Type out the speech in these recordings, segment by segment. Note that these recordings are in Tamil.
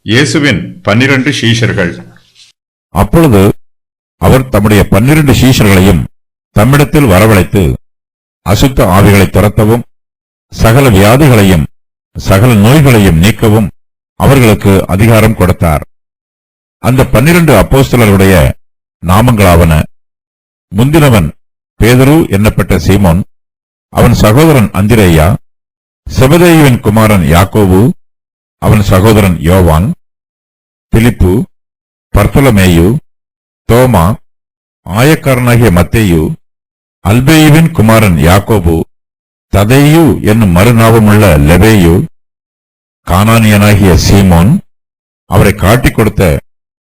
இயேசுவின் 12 சீஷர்கள். அப்பொழுது அவர் தம்முடைய 12 சீஷர்களையும் தம்மிடத்தில் வரவழைத்து அசுத்த ஆவிகளை துரத்தவும் சகல வியாதிகளையும் சகல நோய்களையும் நீக்கவும் அவர்களுக்கு அதிகாரம் கொடுத்தார். அந்த 12 அப்போஸ்தலருடைய நாமங்களாவன: முந்தினவன் பேதுரு என்னப்பட்ட சீமோன், அவன் சகோதரன் அந்திரேயா, செபதேயுவின் குமாரன் யாக்கோபு, அவன் சகோதரன் யோவான், பிலிப்பு, பர்த்தலமேயு, தோமா, ஆயக்காரனாகிய மத்தேயு, அல்பேயுவின் குமாரன் யாக்கோபு, ததேயு என்னும் மறுநாமமுள்ள லெபேயு, கானானியனாகிய சீமோன், அவரை காட்டிக் கொடுத்த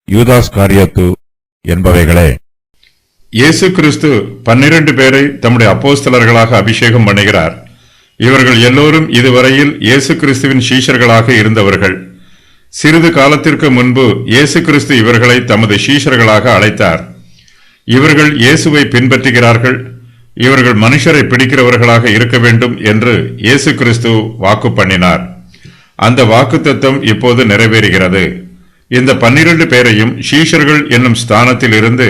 யூதாஸ் காரியோத்து என்பவைகளே. இயேசு கிறிஸ்து 12 பேரை தம்முடைய அப்போஸ்தலர்களாக அபிஷேகம் பண்ணுகிறார். இவர்கள் எல்லோரும் இதுவரையில் இயேசு கிறிஸ்துவின் சீஷர்களாக இருந்தவர்கள். சிறிது காலத்திற்கு முன்பு இயேசு கிறிஸ்து இவர்களை தமது சீஷர்களாக அழைத்தார். இவர்கள் இயேசுவை பின்பற்றுகிறார்கள். இவர்கள் மனுஷரை பிடிக்கிறவர்களாக இருக்க வேண்டும் என்று இயேசு கிறிஸ்து வாக்கு பண்ணினார். அந்த வாக்குத்தத்தம் இப்போது நிறைவேறுகிறது. இந்த 12 பேரையும் சீஷர்கள் என்னும் ஸ்தானத்தில் இருந்து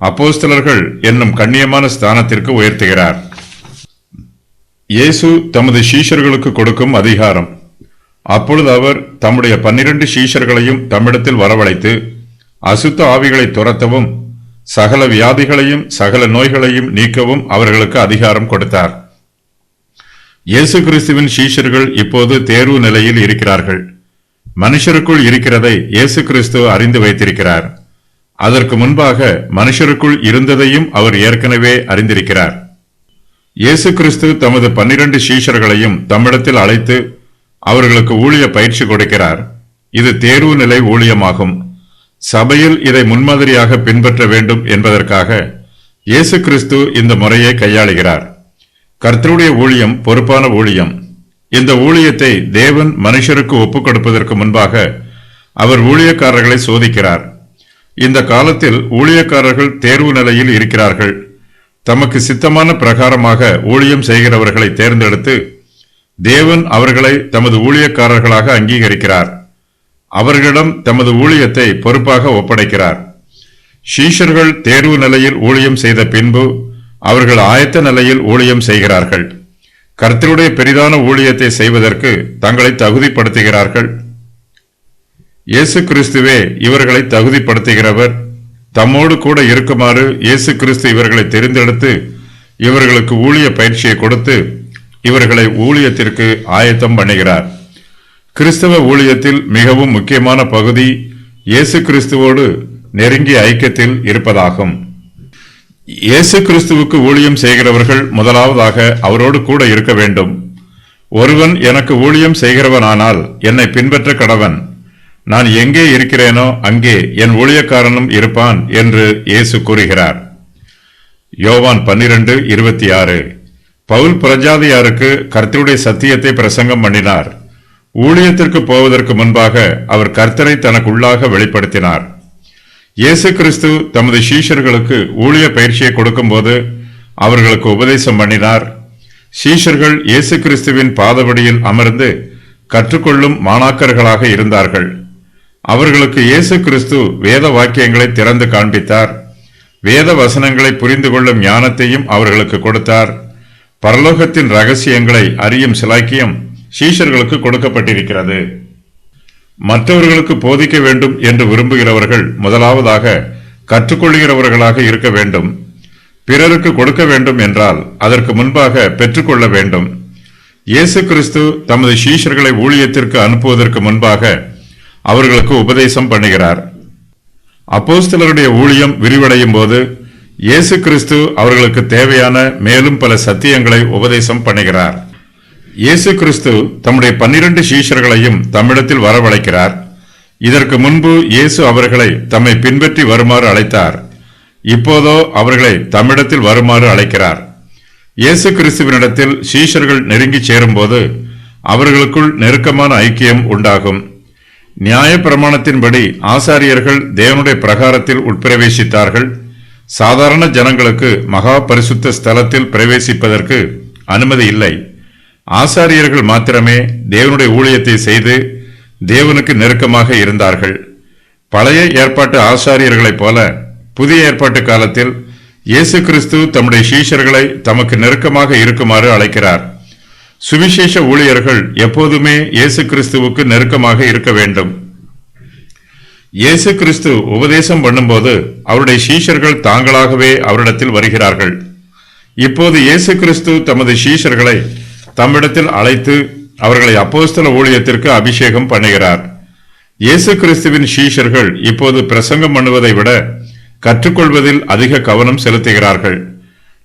அப்போஸ்தலர்கள் என்னும் கண்ணியமான ஸ்தானத்திற்கு உயர்த்துகிறார். இயேசு தமது சீஷர்களுக்கு கொடுக்கும் அதிகாரம். அப்பொழுது அவர் தம்முடைய 12 சீஷர்களையும் தம்மிடத்தில் வரவழைத்து அசுத்த ஆவிகளை துரத்தவும் சகல வியாதிகளையும் சகல நோய்களையும் நீக்கவும் அவர்களுக்கு அதிகாரம் கொடுத்தார். இயேசு கிறிஸ்துவின் சீஷர்கள் இப்போது தேர்வு நிலையில் இருக்கிறார்கள். மனுஷருக்குள் இருக்கிறதை இயேசு கிறிஸ்து அறிந்து வைத்திருக்கிறார். அதற்கு முன்பாக மனுஷருக்குள் இருந்ததையும் அவர் ஏற்கனவே அறிந்திருக்கிறார். இயேசு கிறிஸ்து தமது 12 சீஷர்களையும் தம்மிடத்தில் அழைத்து அவர்களுக்கு ஊழிய பயிற்சி கொடுக்கிறார். இது தேர்வு நிலை ஊழியமாகும். சபையில் இதை முன்மாதிரியாக பின்பற்ற வேண்டும் என்பதற்காக இயேசு கிறிஸ்து இந்த முறையை கையாளுகிறார். கர்த்தருடைய ஊழியம் பொறுப்பான ஊழியம். இந்த ஊழியத்தை தேவன் மனுஷருக்கு ஒப்புக் கொடுப்பதற்கு முன்பாக அவர் ஊழியக்காரர்களை சோதிக்கிறார். இந்த காலத்தில் ஊழியக்காரர்கள் தேர்வு நிலையில் இருக்கிறார்கள். தமக்கு சித்தமான பிரகாரமாக ஊழியம் செய்கிறவர்களை தேர்ந்தெடுத்து தேவன் அவர்களை தமது ஊழியக்காரர்களாக அங்கீகரிக்கிறார். அவர்களிடம் தமது ஊழியத்தை பொறுப்பாக ஒப்படைக்கிறார். சீஷர்கள் தேர்வு நிலையில் ஊழியம் செய்த பின்பு அவர்கள் ஆயத்த நிலையில் ஊழியம் செய்கிறார்கள். கர்த்தருடைய பெரிதான ஊழியத்தை செய்வதற்கு தங்களை தகுதிப்படுத்துகிறார்கள். இயேசு கிறிஸ்துவே இவர்களை தகுதிப்படுத்துகிறவர். தம்மோடு கூட இருக்குமாறு இயேசு கிறிஸ்து இவர்களை தெரிந்தெடுத்து இவர்களுக்கு ஊழிய பயிற்சியை கொடுத்து இவர்களை ஊழியத்திற்கு ஆயத்தம் பண்ணுகிறார். கிறிஸ்தவ ஊழியத்தில் மிகவும் முக்கியமான பகுதி இயேசு கிறிஸ்துவோடு நெருங்கிய ஐக்கியத்தில் இருப்பதாகும். இயேசு கிறிஸ்துவுக்கு ஊழியம் செய்கிறவர்கள் முதலாவதாக அவரோடு கூட இருக்க வேண்டும். ஒருவன் எனக்கு ஊழியம் செய்கிறவனானால் என்னை பின்பற்ற கடவன். நான் எங்கே இருக்கிறேனோ அங்கே என் ஊழியக்காரனும் இருப்பான் என்று இயேசு கூறுகிறார். யோவான் 12:26. பவுல் பிரஜாதியாருக்கு கர்த்தருடைய சத்தியத்தை பிரசங்கம் பண்ணினார். ஊழியத்திற்கு போவதற்கு முன்பாக அவர் கர்த்தரை தனக்குள்ளாக வெளிப்படுத்தினார். இயேசு கிறிஸ்து தமது சீஷர்களுக்கு ஊழிய பயிற்சியை கொடுக்கும்போது அவர்களுக்கு உபதேசம் பண்ணினார். சீஷர்கள் இயேசு கிறிஸ்துவின் பாதபடியில் அமர்ந்து கற்றுக்கொள்ளும் மாணாக்கர்களாக இருந்தார்கள். அவர்களுக்கு இயேசு கிறிஸ்து வேத வாக்கியங்களை திறந்து காண்பித்தார். வேத வசனங்களை புரிந்து கொள்ளும் ஞானத்தையும் அவர்களுக்கு கொடுத்தார். பரலோகத்தின் ரகசியங்களை அறியும் சிலாக்கியம் சீஷர்களுக்கு கொடுக்கப்பட்டிருக்கிறது. மற்றவர்களுக்கு போதிக்க வேண்டும் என்று விரும்புகிறவர்கள் முதலாவதாக கற்றுக்கொள்கிறவர்களாக இருக்க வேண்டும். பிறருக்கு கொடுக்க வேண்டும் என்றால் அதற்கு முன்பாக பெற்றுக்கொள்ள வேண்டும். இயேசு கிறிஸ்து தமது சீஷர்களை ஊழியத்திற்கு அனுப்புவதற்கு முன்பாக அவர்களுக்கு உபதேசம் பண்ணுகிறார். அப்போஸ்தலருடைய ஊழியம் விரிவடையும் போது இயேசு கிறிஸ்து அவர்களுக்கு தேவையான மேலும் பல சத்தியங்களை உபதேசம் பண்ணுகிறார். இயேசு கிறிஸ்து தம்முடைய 12 சீஷர்களையும் தம்மிடத்தில் வரவழைக்கிறார். இதற்கு முன்பு இயேசு அவர்களை தம்மை பின்பற்றி வருமாறு அழைத்தார். இப்போதோ அவர்களை தம்மிடத்தில் வருமாறு அழைக்கிறார். இயேசு கிறிஸ்துவினிடத்தில் சீஷர்கள் நெருங்கி சேரும்போது அவர்களுக்குள் நெருக்கமான ஐக்கியம் உண்டாகும். நியாய பிரமாணத்தின்படி ஆசாரியர்கள் தேவனுடைய பிரகாரத்தில் உட்பிரவேசித்தார்கள். சாதாரண ஜனங்களுக்கு மகா பரிசுத்த ஸ்தலத்தில் பிரவேசிப்பதற்கு அனுமதி இல்லை. ஆசாரியர்கள் மாத்திரமே தேவனுடைய ஊழியத்தை செய்து தேவனுக்கு நெருக்கமாக இருந்தார்கள். பழைய ஏற்பாட்டு ஆசாரியர்களைப் போல புதிய ஏற்பாட்டு காலத்தில் இயேசு கிறிஸ்து தம்முடைய சீஷர்களை தமக்கு நெருக்கமாக இருக்குமாறு அழைக்கிறார். சுவிசேஷ ஊழியர்கள் எப்போதுமே இயேசு கிறிஸ்துவுக்கு நெருக்கமாக இருக்க வேண்டும். இயேசு கிறிஸ்து உபதேசம் பண்ணும்போது அவருடைய சீஷர்கள் தாங்களாகவே அவரிடத்தில் வருகிறார்கள். இப்போது இயேசு கிறிஸ்து தமது சீஷர்களை தம்மிடத்தில் அழைத்து அவர்களை அப்போஸ்தல ஊழியத்திற்கு அபிஷேகம் பண்ணுகிறார். இயேசு கிறிஸ்துவின் சீஷர்கள் இப்போது பிரசங்கம் பண்ணுவதை விட கற்றுக்கொள்வதில் அதிக கவனம் செலுத்துகிறார்கள்.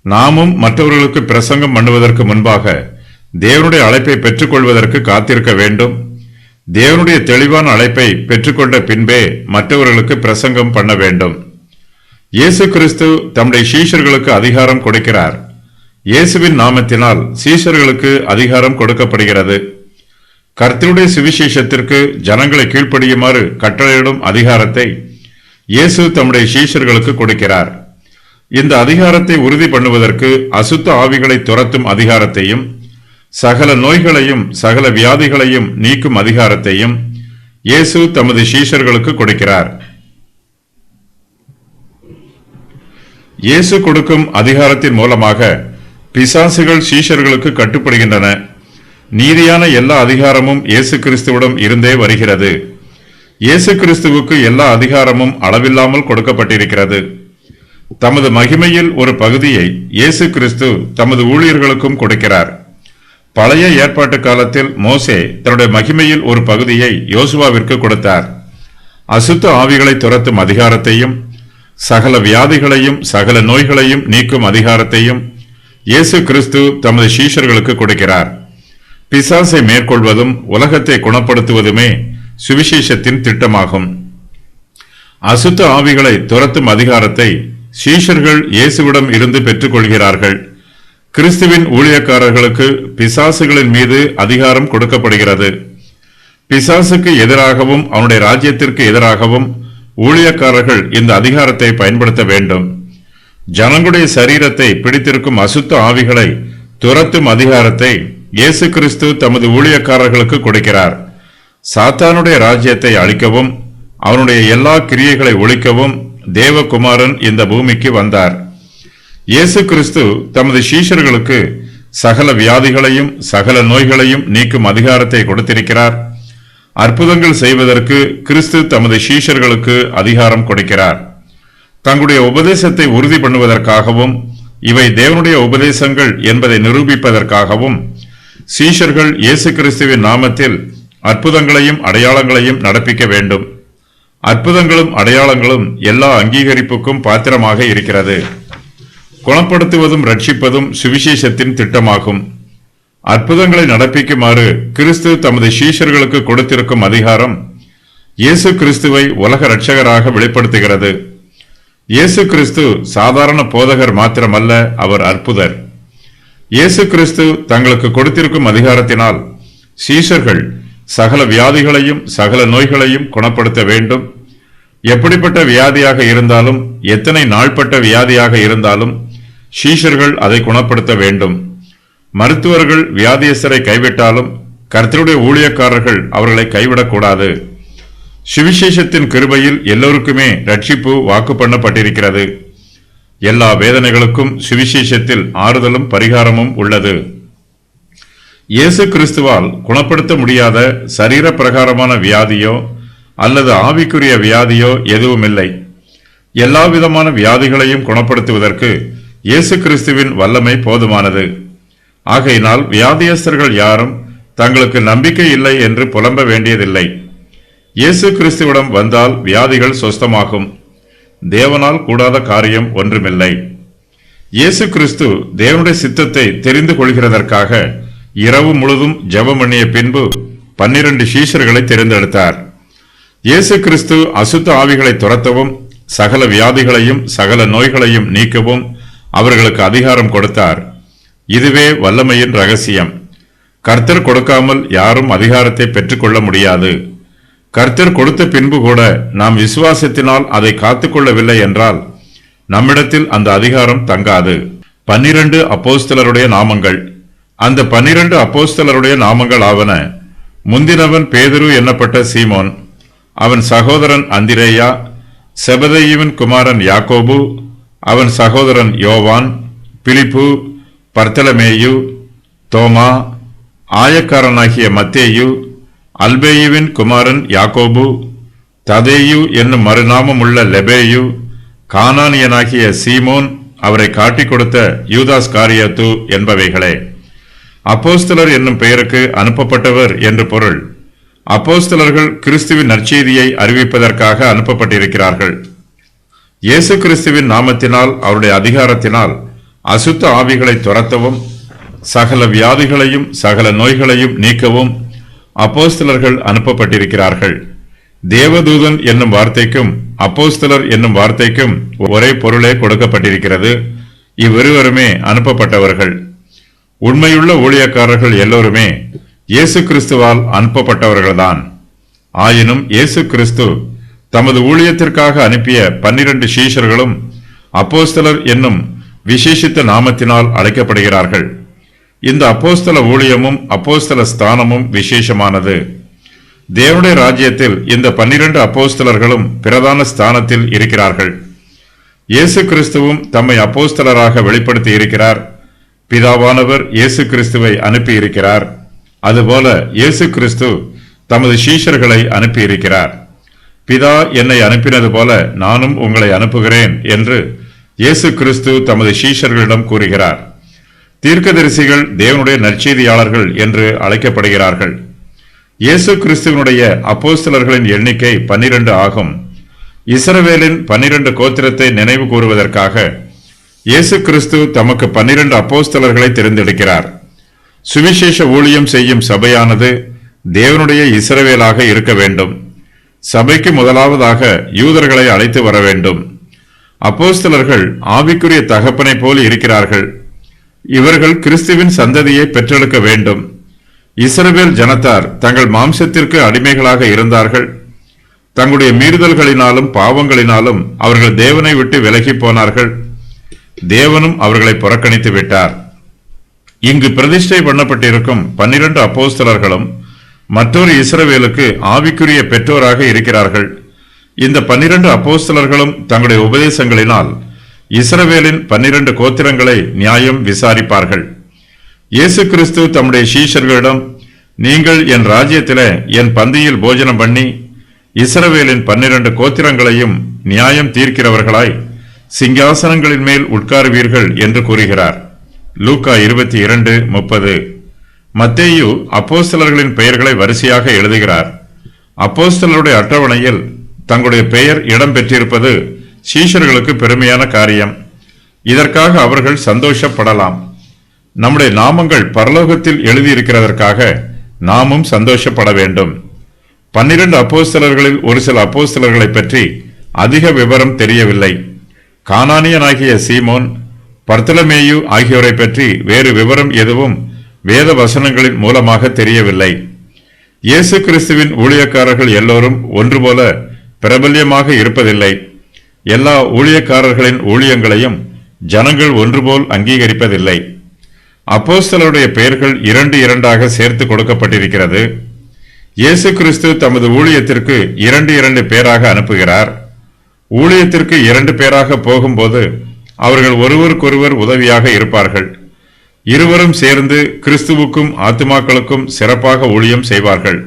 நாமும் மற்றவர்களுக்கு பிரசங்கம் பண்ணுவதற்கு முன்பாக தேவனுடைய அழைப்பை பெற்றுக்கொள்வதற்கு காத்திருக்க வேண்டும். தேவனுடைய தெளிவான அழைப்பை பெற்றுக்கொண்ட பின்பே மற்றவர்களுக்கு பிரசங்கம் பண்ண வேண்டும். இயேசு கிறிஸ்து தம்முடைய சீஷர்களுக்கு அதிகாரம் கொடுக்கிறார். இயேசுவின் நாமத்தினால் சீஷர்களுக்கு அதிகாரம் கொடுக்கப்படுகிறது. கர்த்தருடைய சுவிசேஷத்திற்கு ஜனங்களை கீழ்ப்படியுமாறு கட்டளையிடும் அதிகாரத்தை இயேசு தம்முடைய சீஷர்களுக்கு கொடுக்கிறார். இந்த அதிகாரத்தை உறுதி பண்ணுவதற்கு அசுத்த ஆவிகளை துரத்தும் அதிகாரத்தையும் சகல நோய்களையும் சகல வியாதிகளையும் நீக்கும் அதிகாரத்தையும் இயேசு தமது சீஷர்களுக்கு கொடுக்கிறார். இயேசு கொடுக்கும் அதிகாரத்தின் மூலமாக பிசாசுகள் சீஷர்களுக்கு கட்டுப்படுகின்றன. நீதியான எல்லா அதிகாரமும் இயேசு கிறிஸ்துவிடம் இருந்தே வருகிறது. இயேசு கிறிஸ்துவுக்கு எல்லா அதிகாரமும் அளவில்லாமல் கொடுக்கப்பட்டிருக்கிறது. தமது மகிமையில் ஒரு பகுதியை இயேசு கிறிஸ்து தமது ஊழியர்களுக்கும் கொடுக்கிறார். பழைய ஏற்பாட்டு காலத்தில் மோசே தன்னுடைய மகிமையில் ஒரு பகுதியை யோசுவாவிற்கு கொடுத்தார். அசுத்த ஆவிகளை துரத்தும் அதிகாரத்தையும் சகல வியாதிகளையும் சகல நோய்களையும் நீக்கும் அதிகாரத்தையும் இயேசு கிறிஸ்து தமது சீஷர்களுக்கு கொடுக்கிறார். பிசாசை மேற்கொள்வதும் உலகத்தை குணப்படுத்துவதுமே சுவிசேஷத்தின் திட்டமாகும். அசுத்த ஆவிகளை துரத்தும் அதிகாரத்தை சீஷர்கள் இயேசுவிடம் இருந்து பெற்றுக்கொள்கிறார்கள். கிறிஸ்துவின் ஊழியக்காரர்களுக்கு பிசாசுகளின் மீது அதிகாரம் கொடுக்கப்படுகிறது. பிசாசுக்கு எதிராகவும் அவனுடைய ராஜ்யத்திற்கு எதிராகவும் ஊழியக்காரர்கள் இந்த அதிகாரத்தை பயன்படுத்த வேண்டும். ஜனங்களுடைய சரீரத்தை பிடித்திருக்கும் அசுத்த ஆவிகளை துரத்தும் அதிகாரத்தை இயேசு கிறிஸ்து தமது ஊழியக்காரர்களுக்கு கொடுக்கிறார். சாத்தானுடைய ராஜ்யத்தை அழிக்கவும் அவனுடைய எல்லா கிரியைகளை ஒழிக்கவும் தேவகுமாரன் இந்த பூமிக்கு வந்தார். இயேசு கிறிஸ்து தமது சீஷர்களுக்கு சகல வியாதிகளையும் சகல நோய்களையும் நீக்கும் அதிகாரத்தை கொடுத்திருக்கிறார். அற்புதங்கள் செய்வதற்கு கிறிஸ்து தமது சீஷர்களுக்கு அதிகாரம் கொடுக்கிறார். தங்களுடைய உபதேசத்தை உறுதி பண்ணுவதற்காகவும் இவை தேவனுடைய உபதேசங்கள் என்பதை நிரூபிப்பதற்காகவும் சீஷர்கள் இயேசு கிறிஸ்துவின் நாமத்தில் அற்புதங்களையும் அடையாளங்களையும் நடப்பிக்க வேண்டும். அற்புதங்களும் அடையாளங்களும் எல்லா அங்கீகரிப்புக்கும் பாத்திரமாக இருக்கிறது. குணப்படுத்துவதும் ரட்சிப்பதும் சுவிசேஷத்தின் திட்டமாகும். அற்புதங்களை நடப்பிக்குமாறு கிறிஸ்து தமது சீஷர்களுக்கு கொடுத்திருக்கும் அதிகாரம் இயேசு கிறிஸ்துவை உலக இரட்சகராக வெளிப்படுத்துகிறது. இயேசு கிறிஸ்து சாதாரண போதகர் மாத்திரமல்ல, அவர் அற்புதர். இயேசு கிறிஸ்து தங்களுக்கு கொடுத்திருக்கும் அதிகாரத்தினால் சீஷர்கள் சகல வியாதிகளையும் சகல நோய்களையும் குணப்படுத்த வேண்டும். எப்படிப்பட்ட வியாதியாக இருந்தாலும் எத்தனை நாள்பட்ட வியாதியாக இருந்தாலும் சீஷர்கள் அதை குணப்படுத்த வேண்டும். மருத்துவர்கள் வியாதியஸ்தரை கைவிட்டாலும் கர்த்தருடைய ஊழியக்காரர்கள் அவர்களை கைவிடக்கூடாது. சுவிசேஷத்தின் கிருபையில் எல்லோருக்குமே ரட்சிப்பு வாக்கு பண்ணப்பட்டிருக்கிறது. எல்லா வேதனைகளுக்கும் சுவிசேஷத்தில் ஆறுதலும் பரிகாரமும் உள்ளது. இயேசு கிறிஸ்துவால் குணப்படுத்த முடியாத சரீர பிரகாரமான வியாதியோ அல்லது ஆவிக்குரிய வியாதியோ எதுவுமில்லை. எல்லா விதமான வியாதிகளையும் குணப்படுத்துவதற்கு இயேசு கிறிஸ்துவின் வல்லமை போதுமானது. ஆகையினால் வியாதியஸ்தர்கள் யாரும் தங்களுக்கு நம்பிக்கை இல்லை என்று புலம்ப வேண்டியதில்லை. இயேசு கிறிஸ்துவிடம் வந்தால் வியாதிகள் சொஸ்தமாகும். தேவனால் கூடாத காரியம் ஒன்றுமில்லை. இயேசு கிறிஸ்து தேவனுடைய சித்தத்தை தெரிந்து கொள்கிறதற்காக இரவு முழுதும் ஜெபம் பண்ணிய பின்பு 12 சீஷர்களை தேர்ந்தெடுத்தார். இயேசு கிறிஸ்து அசுத்த ஆவிகளை துரத்தவும் சகல வியாதிகளையும் சகல நோய்களையும் நீக்கவும் அவர்களுக்கு அதிகாரம் கொடுத்தார். இதுவே வல்லமையின் ரகசியம். கர்த்தர் கொடுக்காமல் யாரும் அதிகாரத்தை பெற்றுக்கொள்ள முடியாது. கர்த்தர் கொடுத்த பின்பு கூட நாம் விசுவாசத்தினால் அதை காத்துக்கொள்ளவில்லை என்றால் நம்மிடத்தில் அந்த அதிகாரம் தங்காது. 12 அப்போஸ்தலருடைய நாமங்கள். அந்த 12 அப்போஸ்தலருடைய நாமங்கள் ஆவன: முந்தினவன் பேதுரு என்னப்பட்ட சீமோன், அவன் சகோதரன் அந்திரேயா, செபதேயுவின் குமாரன் யாக்கோபு, அவன் சகோதரன் யோவான், பிலிப்பு, பர்த்தலமேயு, தோமா, ஆயக்காரனாகிய மத்தேயு, அல்பேயுவின் குமாரன் யாக்கோபு, ததேயு என்னும் மறுநாமமுள்ள லெபேயு, கானானியனாகிய சீமோன், அவரை காட்டிக் கொடுத்த யூதாஸ் காரியாத்து என்பவைகளே. அப்போஸ்தலர் என்னும் பெயருக்கு அனுப்பப்பட்டவர் என்று பொருள். அப்போஸ்தலர்கள் கிறிஸ்துவின் நற்செய்தியை அறிவிப்பதற்காக அனுப்பப்பட்டிருக்கிறார்கள். இயேசு கிறிஸ்துவின் நாமத்தினால், அவருடைய அதிகாரத்தினால் அசுத்த ஆவிகளை துரத்தவும் சகல வியாதிகளையும் சகல நோய்களையும் நீக்கவும் அப்போஸ்தலர்கள் அனுப்பப்பட்டிருக்கிறார்கள். தேவதூதன் என்னும் வார்த்தைக்கும் அப்போஸ்தலர் என்னும் வார்த்தைக்கும் ஒரே பொருளே கொடுக்கப்பட்டிருக்கிறது. இவ்விருவருமே அனுப்பப்பட்டவர்கள். உண்மையுள்ள ஊழியக்காரர்கள் எல்லோருமே இயேசு கிறிஸ்துவால் அனுப்பப்பட்டவர்கள்தான். ஆயினும் இயேசு கிறிஸ்து தமது ஊழியத்திற்காக அனுப்பிய 12 சீஷர்களும் அப்போஸ்தலர் என்னும் விசேஷித்த நாமத்தினால் அழைக்கப்படுகிறார்கள். இந்த அப்போஸ்தல ஊழியமும் அப்போஸ்தல ஸ்தானமும் விசேஷமானது. தேவனுடைய ராஜ்யத்தில் இந்த 12 அப்போஸ்தலர்களும் பிரதான ஸ்தானத்தில் இருக்கிறார்கள். இயேசு கிறிஸ்துவும் தம்மை அப்போஸ்தலராக வெளிப்படுத்தி இருக்கிறார். பிதாவானவர் இயேசு கிறிஸ்துவை அனுப்பி இருக்கிறார். அதுபோல இயேசு கிறிஸ்து தமது சீஷர்களை அனுப்பி இருக்கிறார். பிதா என்னை அனுப்பினது போல நானும் உங்களை அனுப்புகிறேன் என்று இயேசு கிறிஸ்து தமது சீஷர்களிடம் கூறுகிறார். தீர்க்கதரிசிகள் தேவனுடைய நற்செய்தியாளர்கள் என்று அழைக்கப்படுகிறார்கள். இயேசு கிறிஸ்துவனுடைய அப்போஸ்தலர்களின் எண்ணிக்கை 12 ஆகும். இஸ்ரவேலின் 12 கோத்திரத்தை நினைவு கூறுவதற்காக இயேசு கிறிஸ்து தமக்கு 12 அப்போஸ்தலர்களை தெரிந்தெடுக்கிறார். சுவிசேஷ ஊழியம் செய்யும் சபையானது தேவனுடைய இஸ்ரவேலாக இருக்க வேண்டும். சபைக்கு முதலாவதாக யூதர்களை அழைத்து வர வேண்டும். அப்போஸ்தலர்கள் ஆவிக்குரிய தகப்பனை போல் இருக்கிறார்கள். இவர்கள் கிறிஸ்துவின் சந்ததியை பெற்றெடுக்க வேண்டும். இஸ்ரவேல் ஜனத்தார் தங்கள் மாம்சத்திற்கு அடிமைகளாக இருந்தார்கள். தங்களுடைய மீறுதல்களினாலும் பாவங்களினாலும் அவர்கள் தேவனை விட்டு விலகி போனார்கள். தேவனும் அவர்களை புறக்கணித்து விட்டார். இங்கு பிரதிஷ்டை பண்ணப்பட்டிருக்கும் 12 அப்போஸ்தலர்களும் மற்றொரு இஸ்ரவேலுக்கு ஆவிக்குரிய பெற்றோராக இருக்கிறார்கள். இந்த 12 அப்போஸ்தலர்களும் தங்களுடைய உபதேசங்களினால் இஸ்ரவேலின் 12 கோத்திரங்களை நியாயம் விசாரிப்பார்கள். இயேசு கிறிஸ்து தம்முடைய சீஷர்களிடம், நீங்கள் என் ராஜ்யத்திலே என் பந்தியில் போஜனம் பண்ணி இஸ்ரவேலின் 12 கோத்திரங்களையும் நியாயம் தீர்க்கிறவர்களாய் சிங்காசனங்களின் மேல் உட்காருவீர்கள் என்று கூறுகிறார். லூக்கா 22:30. மத்தேயு அப்போஸ்தலர்களின் பெயர்களை வரிசையாக எழுதுகிறார். அப்போஸ்தலருடைய அட்டவணையில் தங்களுடைய பெயர் இடம் பெற்றிருப்பது சீஷர்களுக்கு பெருமையான காரியம். இதற்காக அவர்கள் சந்தோஷப்படலாம். நம்முடைய நாமங்கள் பரலோகத்தில் எழுதியிருக்கிறதற்காக நாமும் சந்தோஷப்பட வேண்டும். 12 அப்போஸ்தலர்களில் ஒரு சில அப்போஸ்தலர்களை பற்றி அதிக விவரம் தெரியவில்லை. கானானியனாகிய சீமோன், பர்த்தலமேயு ஆகியோரை பற்றி வேறு விவரம் எதுவும் வேத வசனங்களின் மூலமாக தெரியவில்லை. இயேசு கிறிஸ்துவின் ஊழியக்காரர்கள் எல்லோரும் ஒன்றுபோல பிரபல்யமாக இருப்பதில்லை. எல்லா ஊழியக்காரர்களின் ஊழியங்களையும் ஜனங்கள் ஒன்றுபோல் அங்கீகரிப்பதில்லை. அப்போஸ்தலருடைய பெயர்கள் 2 சேர்த்து கொடுக்கப்பட்டிருக்கிறது. இயேசு கிறிஸ்து தமது ஊழியத்திற்கு 2 பேராக அனுப்புகிறார். ஊழியத்திற்கு 2 பேராக போகும்போது அவர்கள் ஒருவருக்கொருவர் உதவியாக இருப்பார்கள். இருவரும் சேர்ந்து கிறிஸ்துவுக்கும் ஆத்துமாக்களுக்கும் சிறப்பாக ஊழியம் செய்வார்கள்.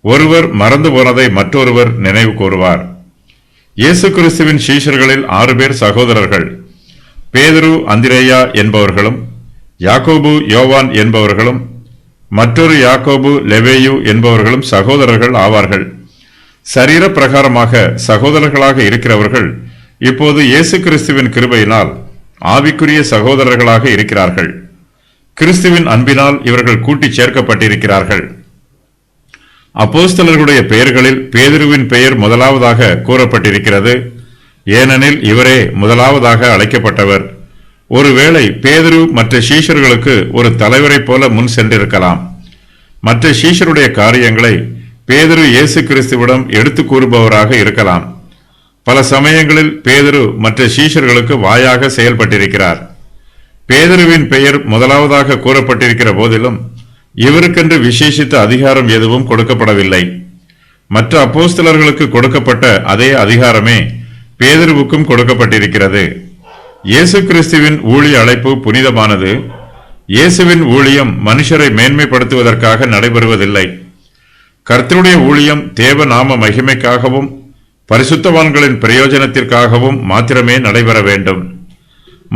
ஒருவர் மறந்து போனதை மற்றொருவர் நினைவு கூறுவார். இயேசு கிறிஸ்துவின் சீஷர்களில் 6 பேர் சகோதரர்கள். பேதுரு, அந்திரேயா என்பவர்களும், யாக்கோபு, யோவான் என்பவர்களும், மற்றொரு யாக்கோபு, லெபேயு என்பவர்களும் சகோதரர்கள் ஆவார்கள். சரீர பிரகாரமாக சகோதரர்களாக இருக்கிறவர்கள் இப்போது இயேசு கிறிஸ்துவின் கிருபையினால் ஆவிக்குரிய சகோதரர்களாக இருக்கிறார்கள். கிறிஸ்துவின் அன்பினால் இவர்கள் கூட்டி சேர்க்கப்பட்டிருக்கிறார்கள். அப்போஸ்தலர்களுடைய பெயர்களில் பேதுருவின் பெயர் முதலாவதாக கூறப்பட்டிருக்கிறது. ஏனெனில் இவரே முதலாவதாக அழைக்கப்பட்டவர். ஒருவேளை பேதுரு மற்ற சீஷர்களுக்கு ஒரு தலைவரைப் போல முன் சென்றிருக்கலாம். மற்ற சீஷருடைய காரியங்களை பேதுரு இயேசு கிறிஸ்துவிடம் எடுத்து கூறுபவராக இருக்கலாம். பல சமயங்களில் பேதுரு மற்ற சீஷர்களுக்கு வாயாக செயல்பட்டிருக்கிறார். பேதுருவின் பெயர் முதலாவதாக கூறப்பட்டிருக்கிற போதிலும் இவருக்கென்று விசேஷித்த அதிகாரம் எதுவும் கொடுக்கப்படவில்லை. மற்ற அப்போஸ்தலர்களுக்கு கொடுக்கப்பட்ட அதே அதிகாரமே பேதுருவுக்கும் கொடுக்கப்பட்டிருக்கிறது. இயேசு கிறிஸ்துவின் ஊழிய அழைப்பு புனிதமானது. இயேசுவின் ஊழியம் மனுஷரை மேன்மைப்படுத்துவதற்காக நடைபெறுவதில்லை. கர்த்தருடைய ஊழியம் தேவ நாம மகிமைக்காகவும் பரிசுத்தவான்களின் பிரயோஜனத்திற்காகவும் மாத்திரமே நடைபெற வேண்டும்.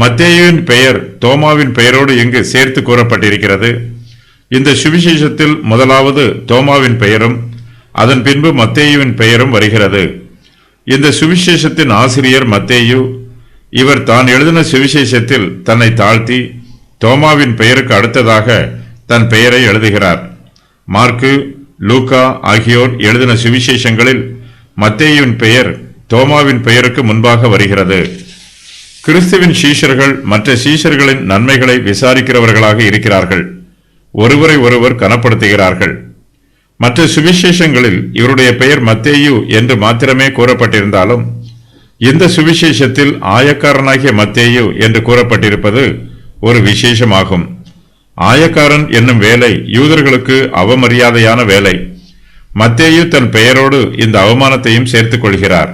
மத்தேயுவின் பெயர் தோமாவின் பெயரோடு இங்கு சேர்த்து கூறப்பட்டிருக்கிறது. இந்த சுவிசேஷத்தில் முதலாவது தோமாவின் பெயரும் அதன் பின்பு மத்தேயுவின் பெயரும் வருகிறது. இந்த சுவிசேஷத்தின் ஆசிரியர் மத்தேயு. இவர் தான் எழுதின சுவிசேஷத்தில் தன்னை தாழ்த்தி தோமாவின் பெயருக்கு அடுத்ததாக தன் பெயரை எழுதுகிறார். மார்க்கு, லூக்கா ஆகியோர் எழுதின சுவிசேஷங்களில் மத்தேயுவின் பெயர் தோமாவின் பெயருக்கு முன்பாக வருகிறது. கிறிஸ்துவின் சீஷர்கள் மற்ற சீஷர்களின் நன்மைகளை விசாரிக்கிறவர்களாக இருக்கிறார்கள். ஒருவரை ஒருவர் கனப்படுத்துகிறார்கள். மற்ற சுவிசேஷங்களில் இவருடைய பெயர் மத்தேயு என்று மாத்திரமே கூறப்பட்டிருந்தாலும் இந்த சுவிசேஷத்தில் ஆயக்காரனாகிய மத்தேயு என்று கூறப்பட்டிருப்பது ஒரு விசேஷமாகும். ஆயக்காரன் என்னும் வேலை யூதர்களுக்கு அவமரியாதையான வேலை. மத்தேயு தன் பெயரோடு இந்த அவமானத்தையும் சேர்த்துக் கொள்கிறார்.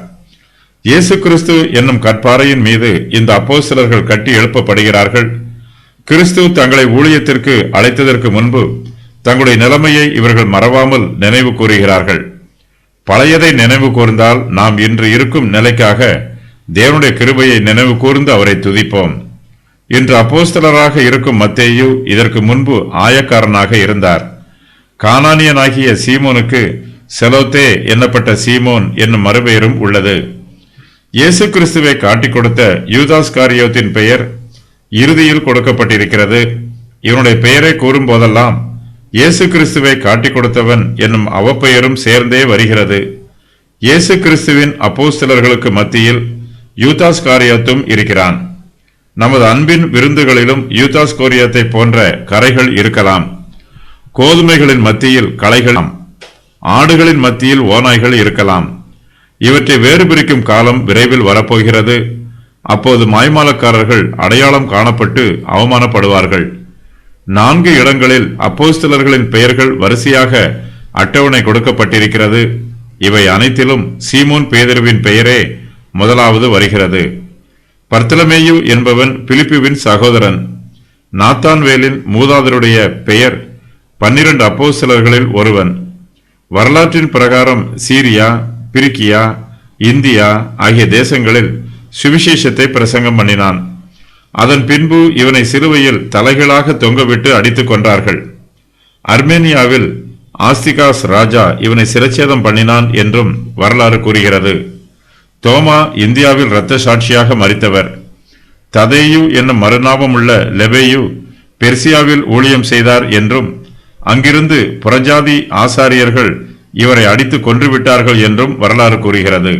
இயேசு கிறிஸ்து என்னும் கற்பாறையின் மீது இந்த அப்போஸ்தலர்கள் கட்டி எழுப்பப்படுகிறார்கள். கிறிஸ்து தங்களை ஊழியத்திற்கு அழைத்ததற்கு முன்பு தங்களுடைய நிலைமையை இவர்கள் மறவாமல் நினைவு கூறுகிறார்கள். பழையதை நினைவு கூர்ந்தால் நாம் இன்று இருக்கும் நிலைக்காக தேவனுடைய கிருபையை நினைவு கூர்ந்து அவரை துதிப்போம். இன்று அப்போஸ்தலராக இருக்கும் மத்தேயு இதற்கு முன்பு ஆயக்காரனாக இருந்தார். கானானியனாகிய சீமோனுக்கு செலோத்தே என்னப்பட்ட சீமோன் என்னும் மறுபெயரும் உள்ளது. இயேசு கிறிஸ்துவை காட்டிக் கொடுத்த யூதாஸ் காரியோத்தின் பெயர் இறுதியில் கொடுக்கப்பட்டிருக்கிறது. இவனுடைய பெயரை கூறும் போதெல்லாம் இயேசு கிறிஸ்துவை காட்டிக் கொடுத்தவன் என்னும் அவப்பெயரும் சேர்ந்தே வருகிறது. இயேசு கிறிஸ்துவின் அப்போஸ்தலர்களுக்கு மத்தியில் யூதாஸ் காரியோத்தும் இருக்கிறான். நமது அன்பின் விருந்துகளிலும் யூதாஸ் காரியோத்தை போன்ற கரைகள் இருக்கலாம். கோதுமைகளின் மத்தியில் களைகள், ஆடுகளின் மத்தியில் ஓநாய்கள் இருக்கலாம். இவற்றை வேறு பிரிக்கும் காலம் விரைவில் வரப்போகிறது. அப்போது மாய்மாலக்காரர்கள் அடையாளம் காணப்பட்டு அவமானப்படுவார்கள். 4 இடங்களில் அப்போஸ்தலர்களின் பெயர்கள் வரிசையாக அட்டவணை கொடுக்கப்பட்டிருக்கிறது. இவை அனைத்திலும் சீமோன் பேதுருவின் பெயரே முதலாவது வருகிறது. பர்த்தலமேயு என்பவன் பிலிப்புவின் சகோதரன். நாத்தான்வேலின் மூதாதருடைய பெயர் 12 அப்போஸ்தலர்களில் ஒருவன். வரலாற்றின் பிரகாரம் சீரியா, பிரிக்கியா, இந்தியா ஆகிய தேசங்களில் சுவிசேஷத்தை பிரசங்கம் பண்ணினான். அதன் பின்பு இவனை சிலுவையில் தலைகளாக தொங்கவிட்டு அடித்துக் கொன்றார்கள். அர்மேனியாவில் ஆஸ்திகாஸ் ராஜா இவனை சிரச்சேதம் பண்ணினான் என்றும் வரலாறு கூறுகிறது. தோமா இந்தியாவில் இரத்த சாட்சியாக மரித்தவர். ததேயு என்னும் மறுநாமம் உள்ள லெபேயு பெர்சியாவில் ஊழியம் செய்தார் என்றும் அங்கிருந்து புறஜாதி ஆசாரியர்கள் இவரை அடித்து கொன்றுவிட்டார்கள் என்றும் வரலாறு கூறுகிறது.